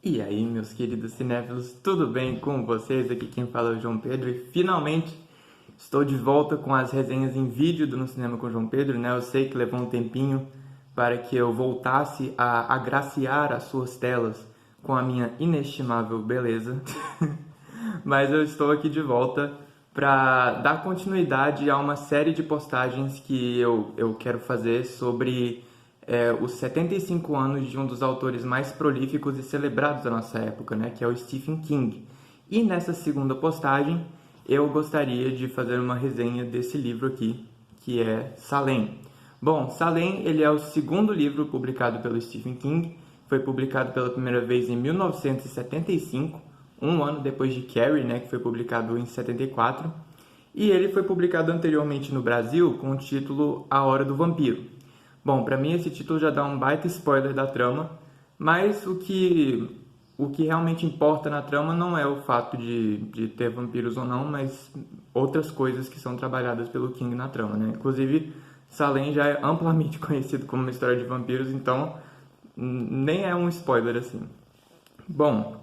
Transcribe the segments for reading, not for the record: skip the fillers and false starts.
E aí, meus queridos cinéfilos, tudo bem com vocês? Aqui quem fala é o João Pedro e finalmente estou de volta com as resenhas em vídeo do No Cinema com o João Pedro, né? Eu sei que levou um tempinho para que eu voltasse a agraciar as suas telas com a minha inestimável beleza, mas eu estou aqui de volta para dar continuidade a uma série de postagens que eu quero fazer sobre os 75 anos de um dos autores mais prolíficos e celebrados da nossa época, né, que é o Stephen King. E nessa segunda postagem, eu gostaria de fazer uma resenha desse livro aqui, que é Salem. Bom, Salem ele é o segundo livro publicado pelo Stephen King, foi publicado pela primeira vez em 1975, um ano depois de Carrie, né, que foi publicado em 74, e ele foi publicado anteriormente no Brasil com o título A Hora do Vampiro. Bom, pra mim esse título já dá um baita spoiler da trama, mas o que realmente importa na trama não é o fato de ter vampiros ou não, mas outras coisas que são trabalhadas pelo King na trama, né? Inclusive, Salem já é amplamente conhecido como uma história de vampiros, então nem é um spoiler assim. Bom,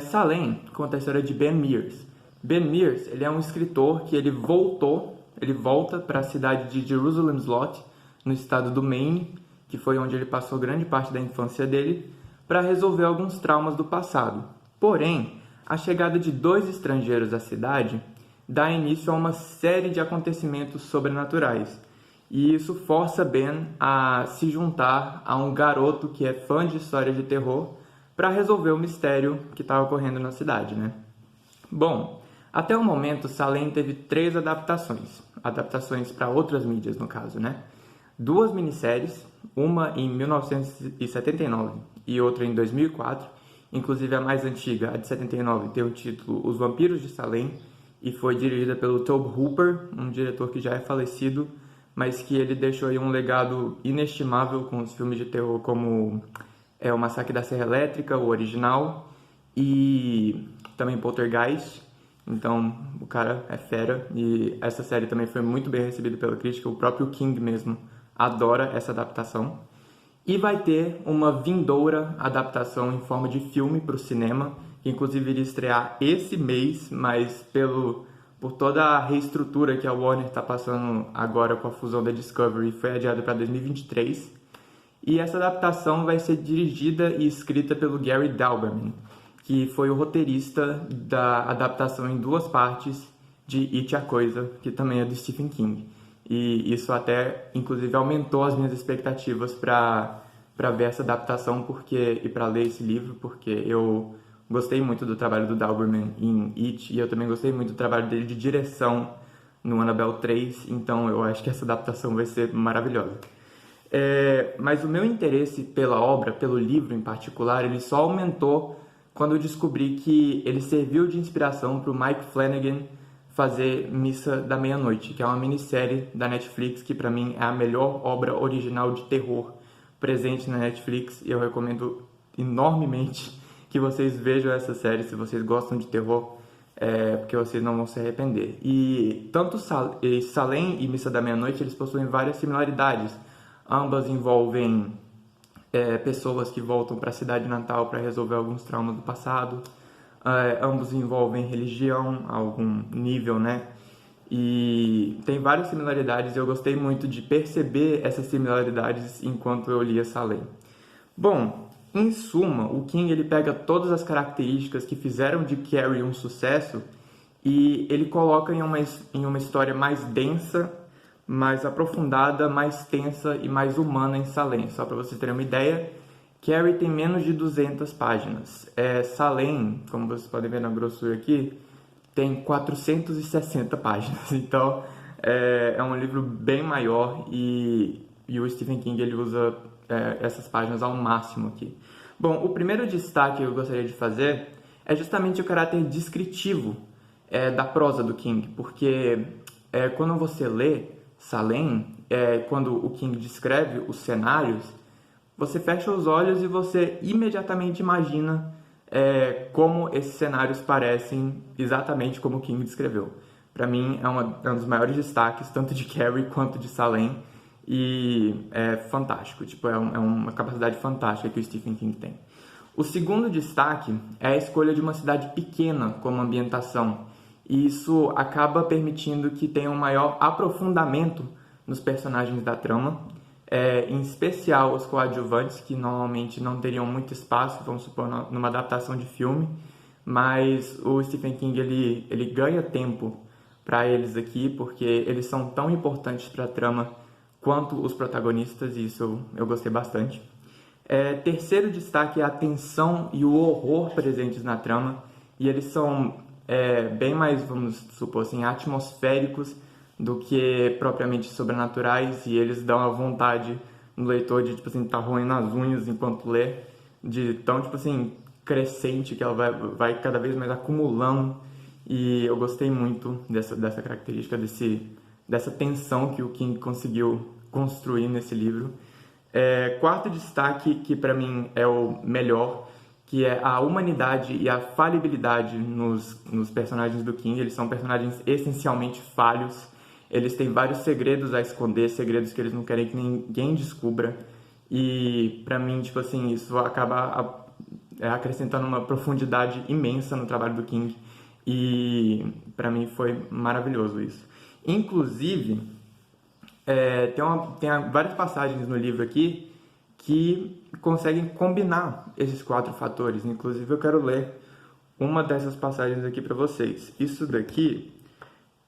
Salem conta a história de Ben Mears. Ben Mears, ele é um escritor que ele volta para a cidade de Jerusalem Slot, no estado do Maine, que foi onde ele passou grande parte da infância dele, para resolver alguns traumas do passado. Porém, a chegada de dois estrangeiros à cidade dá início a uma série de acontecimentos sobrenaturais. E isso força Ben a se juntar a um garoto que é fã de história de terror para resolver o mistério que está ocorrendo na cidade, né? Bom, até o momento, Salem teve 3 adaptações para outras mídias, no caso, né? 2 minisséries, uma em 1979 e outra em 2004, inclusive a mais antiga, a de 79, tem o título Os Vampiros de Salem e foi dirigida pelo Tobe Hooper, um diretor que já é falecido, mas que ele deixou aí um legado inestimável com os filmes de terror como O Massacre da Serra Elétrica, o original, e também Poltergeist. Então, o cara é fera e essa série também foi muito bem recebida pela crítica, o próprio King mesmo adora essa adaptação. E vai ter uma vindoura adaptação em forma de filme para o cinema, que inclusive iria estrear esse mês, mas por toda a reestrutura que a Warner está passando agora com a fusão da Discovery, foi adiada para 2023. E essa adaptação vai ser dirigida e escrita pelo Gary Dauberman, que foi o roteirista da adaptação em 2 partes de It, a Coisa, que também é do Stephen King. E isso até, inclusive, aumentou as minhas expectativas para ver essa adaptação e para ler esse livro, porque eu gostei muito do trabalho do Dauberman em It, e eu também gostei muito do trabalho dele de direção no Annabelle 3, então eu acho que essa adaptação vai ser maravilhosa. Mas o meu interesse pela obra, pelo livro em particular, ele só aumentou quando eu descobri que ele serviu de inspiração para o Mike Flanagan fazer Missa da Meia-Noite, que é uma minissérie da Netflix que para mim é a melhor obra original de terror presente na Netflix, e eu recomendo enormemente que vocês vejam essa série se vocês gostam de terror, porque vocês não vão se arrepender. E tanto Salem e Missa da Meia-Noite eles possuem várias similaridades. Ambas envolvem pessoas que voltam para a cidade natal para resolver alguns traumas do passado. Ambos envolvem religião a algum nível, né? E tem várias similaridades e eu gostei muito de perceber essas similaridades enquanto eu lia Salem. Bom, em suma, o King ele pega todas as características que fizeram de Carrie um sucesso e ele coloca em uma história mais densa, mais aprofundada, mais tensa e mais humana em Salem. Só para vocês terem uma ideia, Carrie tem menos de 200 páginas. Salem, como vocês podem ver na grossura aqui, tem 460 páginas. Então, é um livro bem maior e o Stephen King ele usa essas páginas ao máximo aqui. Bom, o primeiro destaque que eu gostaria de fazer é justamente o caráter descritivo da prosa do King, porque quando você lê Salem, quando o King descreve os cenários, você fecha os olhos e você imediatamente imagina como esses cenários parecem exatamente como o King descreveu. Para mim, é um dos maiores destaques, tanto de Carrie quanto de Salem, e é fantástico. Tipo, é uma capacidade fantástica que o Stephen King tem. O segundo destaque é a escolha de uma cidade pequena como ambientação, e isso acaba permitindo que tenha um maior aprofundamento nos personagens da trama, em especial os coadjuvantes, que normalmente não teriam muito espaço, vamos supor, numa adaptação de filme, mas o Stephen King ele ganha tempo para eles aqui, porque eles são tão importantes para a trama quanto os protagonistas, e isso eu gostei bastante. Terceiro destaque é a tensão e o horror presentes na trama, e eles são bem mais, vamos supor assim, atmosféricos do que propriamente sobrenaturais, e eles dão a vontade no leitor de, tipo assim, tá roendo as unhas enquanto lê, de tão, tipo assim, crescente que ela vai cada vez mais acumulando, e eu gostei muito dessa característica, dessa tensão que o King conseguiu construir nesse livro. Quarto destaque, que para mim é o melhor, que é a humanidade e a falibilidade nos personagens do King. Eles são personagens essencialmente falhos, eles têm vários segredos a esconder, segredos que eles não querem que ninguém descubra, e para mim, tipo assim, isso acaba acrescentando uma profundidade imensa no trabalho do King, e para mim foi maravilhoso isso. Inclusive, tem várias passagens no livro aqui que conseguem combinar esses 4 fatores. Inclusive, eu quero ler uma dessas passagens aqui para vocês. Isso daqui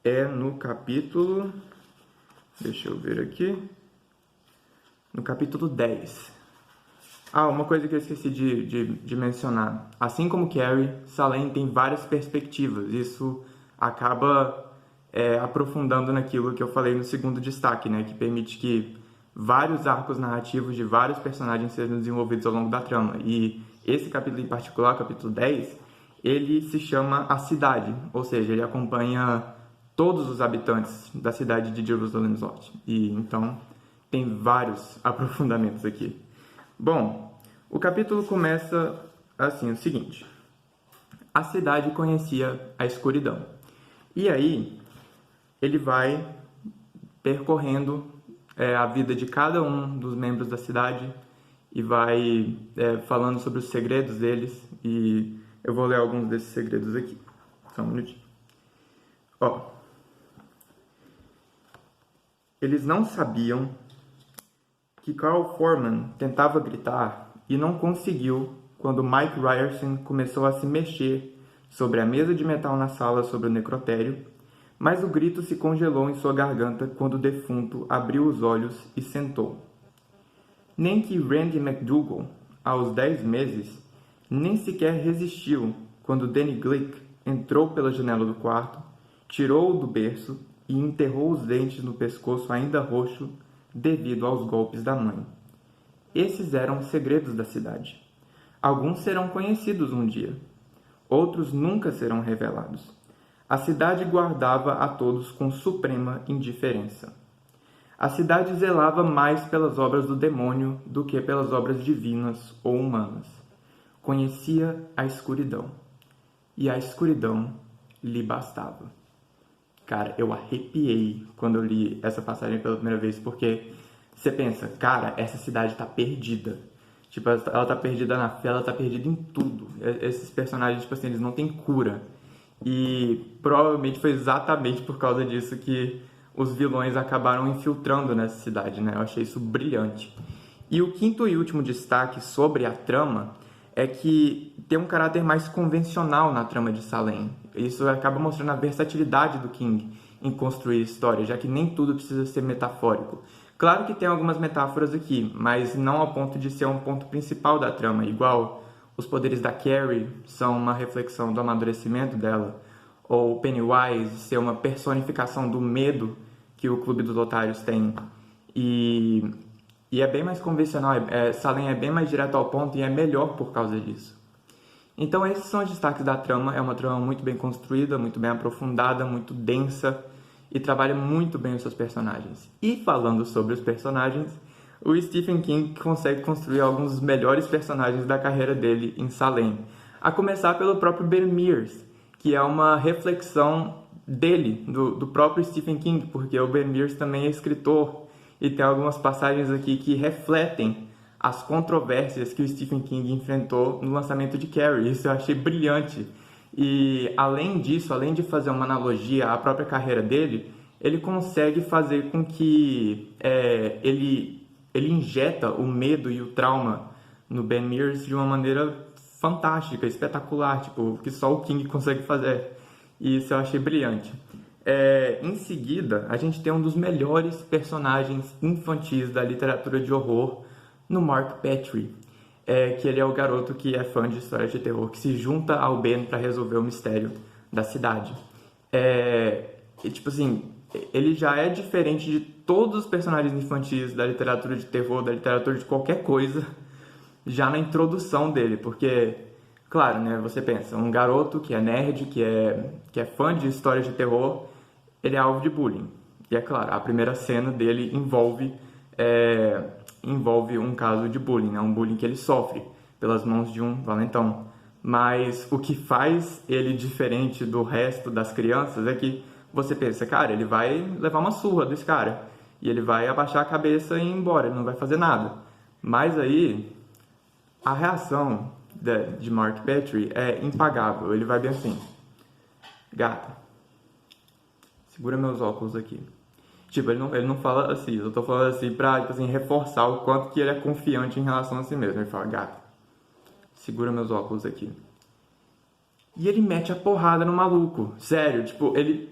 é no capítulo... Deixa eu ver aqui. No capítulo 10. Uma coisa que eu esqueci de mencionar. Assim como Carrie, Salem tem várias perspectivas. Isso acaba aprofundando naquilo que eu falei no segundo destaque, né? Que permite que vários arcos narrativos de vários personagens sejam desenvolvidos ao longo da trama. E esse capítulo em particular, capítulo 10, ele se chama A Cidade, ou seja, ele acompanha todos os habitantes da cidade de Jerusalem Norte. E então tem vários aprofundamentos aqui. Bom, o capítulo começa assim, o seguinte: a cidade conhecia a escuridão. E aí, ele vai percorrendo a vida de cada um dos membros da cidade e vai falando sobre os segredos deles. E eu vou ler alguns desses segredos aqui. Só um minutinho. Eles não sabiam que Carl Foreman tentava gritar e não conseguiu quando Mike Ryerson começou a se mexer sobre a mesa de metal na sala sobre o necrotério, mas o grito se congelou em sua garganta quando o defunto abriu os olhos e sentou. Nem que Randy McDougall, aos 10 meses, nem sequer resistiu quando Danny Glick entrou pela janela do quarto, tirou-o do berço e enterrou os dentes no pescoço ainda roxo devido aos golpes da mãe. Esses eram os segredos da cidade. Alguns serão conhecidos um dia, outros nunca serão revelados. A cidade guardava a todos com suprema indiferença. A cidade zelava mais pelas obras do demônio do que pelas obras divinas ou humanas. Conhecia a escuridão, e a escuridão lhe bastava. Cara, eu arrepiei quando eu li essa passagem pela primeira vez, porque você pensa, cara, essa cidade tá perdida. Tipo, ela tá perdida na fé, ela tá perdida em tudo. Esses personagens, tipo assim, eles não têm cura. E provavelmente foi exatamente por causa disso que os vilões acabaram infiltrando nessa cidade, né? Eu achei isso brilhante. E o quinto e último destaque sobre a trama é que tem um caráter mais convencional na trama de Salem. Isso acaba mostrando a versatilidade do King em construir história, já que nem tudo precisa ser metafórico. Claro que tem algumas metáforas aqui, mas não ao ponto de ser um ponto principal da trama, igual os poderes da Carrie são uma reflexão do amadurecimento dela, ou Pennywise ser uma personificação do medo que o Clube dos Otários tem. E é bem mais convencional, Salem é bem mais direto ao ponto e é melhor por causa disso. Então esses são os destaques da trama. É uma trama muito bem construída, muito bem aprofundada, muito densa e trabalha muito bem os seus personagens. E falando sobre os personagens, o Stephen King consegue construir alguns dos melhores personagens da carreira dele em Salem. A começar pelo próprio Ben Mears, que é uma reflexão dele, do próprio Stephen King, porque o Ben Mears também é escritor e tem algumas passagens aqui que refletem as controvérsias que o Stephen King enfrentou no lançamento de Carrie. Isso eu achei brilhante. E além disso, além de fazer uma analogia à própria carreira dele, ele consegue fazer com que ele injeta o medo e o trauma no Ben Mears de uma maneira fantástica, espetacular, tipo, que só o King consegue fazer. E isso eu achei brilhante. Em seguida, a gente tem um dos melhores personagens infantis da literatura de horror no Mark Petrie, que ele é o garoto que é fã de histórias de terror, que se junta ao Ben para resolver o mistério da cidade. E, tipo assim, ele já é diferente de todos os personagens infantis da literatura de terror, da literatura de qualquer coisa, já na introdução dele, porque, claro, né, você pensa, um garoto que é nerd, que é fã de histórias de terror, ele é alvo de bullying. E é claro, a primeira cena dele envolve um caso de bullying, né, um bullying que ele sofre pelas mãos de um valentão. Mas o que faz ele diferente do resto das crianças é que você pensa, cara, ele vai levar uma surra desse cara, e ele vai abaixar a cabeça e ir embora, ele não vai fazer nada. Mas aí, a reação de Mark Petrie é impagável. Ele vai bem assim: gata, segura meus óculos aqui. Tipo, ele não fala assim, eu tô falando assim pra, tipo assim, reforçar o quanto que ele é confiante em relação a si mesmo. Ele fala: gata, segura meus óculos aqui. E ele mete a porrada no maluco. Sério, tipo, ele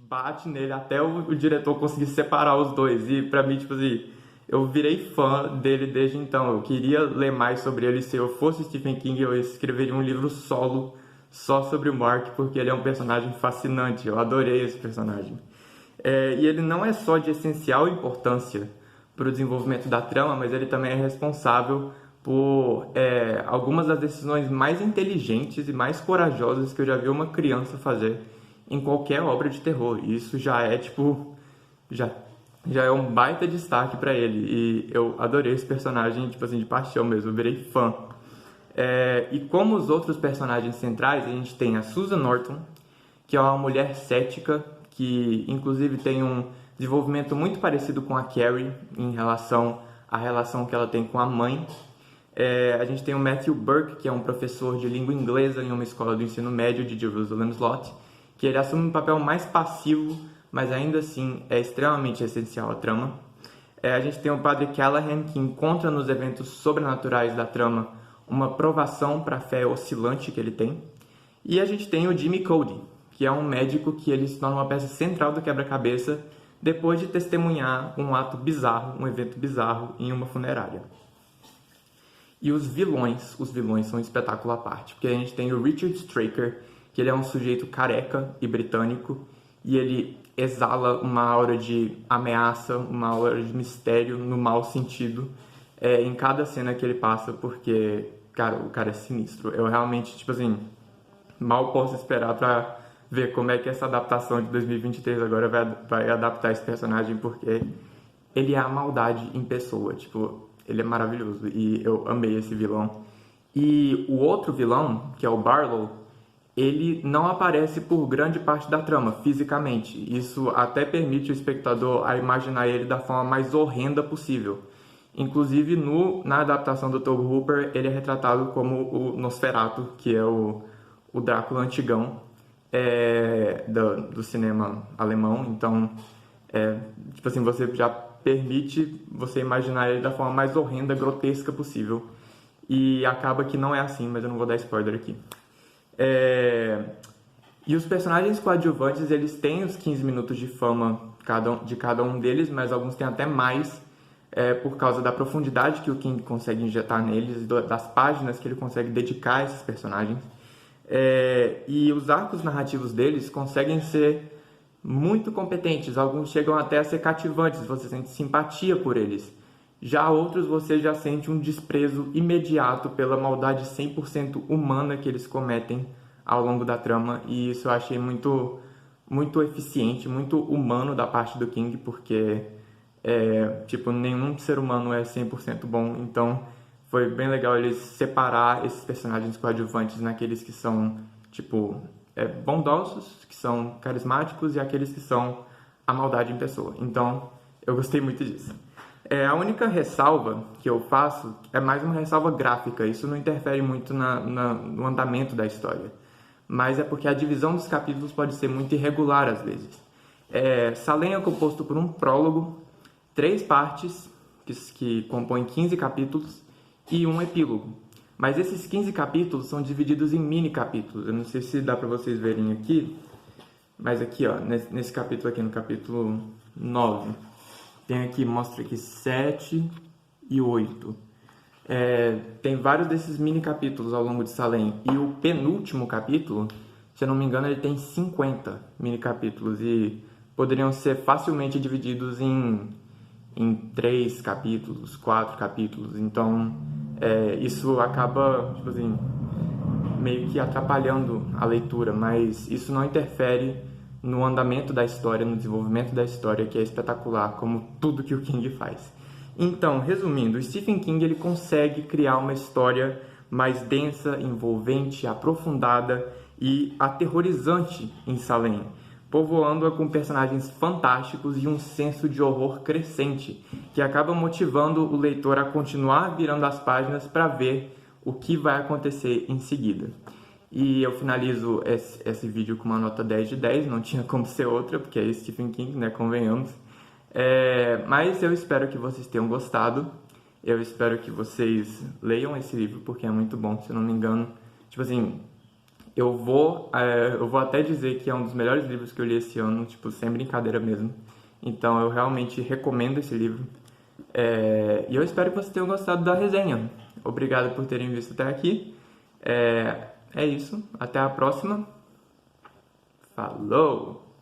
bate nele até o diretor conseguir separar os dois. E pra mim, tipo assim, eu virei fã dele desde então. Eu queria ler mais sobre ele. Se eu fosse Stephen King, eu escreveria um livro solo só sobre o Mark, porque ele é um personagem fascinante. Eu adorei esse personagem. E ele não é só de essencial importância para o desenvolvimento da trama, mas ele também é responsável por algumas das decisões mais inteligentes e mais corajosas que eu já vi uma criança fazer em qualquer obra de terror. E isso já é, tipo, já é um baita destaque para ele. E eu adorei esse personagem, tipo assim, de paixão mesmo, eu virei fã. E como os outros personagens centrais, a gente tem a Susan Norton, que é uma mulher cética, que inclusive tem um desenvolvimento muito parecido com a Carrie em relação à relação que ela tem com a mãe. A gente tem o Matthew Burke, que é um professor de língua inglesa em uma escola do ensino médio de Jerusalem Slot, que ele assume um papel mais passivo, mas ainda assim é extremamente essencial à trama. A gente tem o Padre Callahan, que encontra nos eventos sobrenaturais da trama uma provação para a fé oscilante que ele tem. E a gente tem o Jimmy Cody, que é um médico que ele se torna uma peça central do quebra-cabeça depois de testemunhar um ato bizarro, um evento bizarro em uma funerária. E os vilões são um espetáculo à parte, porque a gente tem o Richard Straker, que ele é um sujeito careca e britânico, e ele exala uma aura de ameaça, uma aura de mistério no mau sentido, em cada cena que ele passa, porque, cara, o cara é sinistro. Eu realmente, tipo assim, mal posso esperar pra ver como é que essa adaptação de 2023 agora vai adaptar esse personagem, porque ele é a maldade em pessoa, tipo, ele é maravilhoso e eu amei esse vilão. E o outro vilão, que é o Barlow, ele não aparece por grande parte da trama, fisicamente. Isso até permite o espectador a imaginar ele da forma mais horrenda possível. Inclusive, na adaptação do Tobe Hooper, ele é retratado como o Nosferatu, que é o Drácula antigão do cinema alemão. Então, tipo assim, você já permite você imaginar ele da forma mais horrenda, grotesca possível. E acaba que não é assim, mas eu não vou dar spoiler aqui. E os personagens coadjuvantes, eles têm os 15 minutos de fama de cada um deles, mas alguns têm até mais, por causa da profundidade que o King consegue injetar neles, das páginas que ele consegue dedicar a esses personagens. E os arcos narrativos deles conseguem ser muito competentes, alguns chegam até a ser cativantes, você sente simpatia por eles. Já outros você já sente um desprezo imediato pela maldade 100% humana que eles cometem ao longo da trama, e isso eu achei muito, muito eficiente, muito humano da parte do King, porque tipo, nenhum ser humano é 100% bom, então foi bem legal eles separar esses personagens coadjuvantes naqueles que são, tipo, bondosos, que são carismáticos, e aqueles que são a maldade em pessoa. Então, eu gostei muito disso. A única ressalva que eu faço é mais uma ressalva gráfica, isso não interfere muito no andamento da história, mas é porque a divisão dos capítulos pode ser muito irregular às vezes. Salem é composto por um prólogo, 3 partes, que compõem 15 capítulos, e um epílogo. Mas esses 15 capítulos são divididos em mini capítulos, eu não sei se dá para vocês verem aqui, mas aqui, ó, nesse capítulo aqui, no capítulo 9... tem aqui, mostra aqui 7 e 8. Tem vários desses mini capítulos ao longo de Salem. E o penúltimo capítulo, se eu não me engano, ele tem 50 mini capítulos. E poderiam ser facilmente divididos em 3 capítulos, 4 capítulos. Então, isso acaba, tipo assim, meio que atrapalhando a leitura. Mas isso não interfere no andamento da história, no desenvolvimento da história, que é espetacular, como tudo que o King faz. Então, resumindo, o Stephen King ele consegue criar uma história mais densa, envolvente, aprofundada e aterrorizante em Salem, povoando-a com personagens fantásticos e um senso de horror crescente, que acaba motivando o leitor a continuar virando as páginas para ver o que vai acontecer em seguida. E eu finalizo esse vídeo com uma nota 10 de 10, não tinha como ser outra, porque é Stephen King, né, convenhamos. Mas eu espero que vocês tenham gostado, eu espero que vocês leiam esse livro, porque é muito bom, se eu não me engano. Tipo assim, eu vou até dizer que é um dos melhores livros que eu li esse ano, tipo, sem brincadeira mesmo. Então eu realmente recomendo esse livro. E eu espero que vocês tenham gostado da resenha. Obrigado por terem visto até aqui. É isso, até a próxima. Falou!